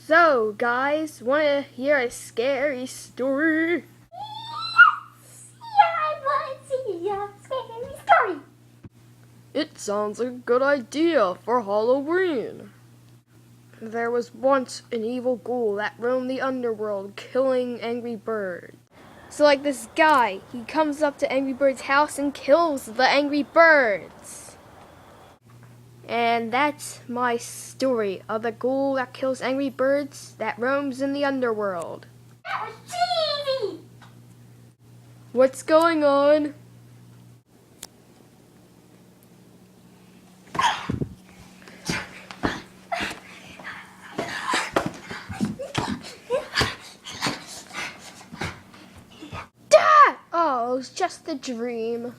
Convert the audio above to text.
So, guys, want to hear a scary story? Yes! Yeah, I want to see a scary story. It sounds like a good idea for Halloween. There was once an evil ghoul that roamed the underworld, killing angry birds. So, like this guy, he comes up to Angry Bird's house and kills the angry birds. And that's my story of the ghoul that kills angry birds that roams in the underworld. That was cheesy! What's going on? Dad! Oh, it was just a dream.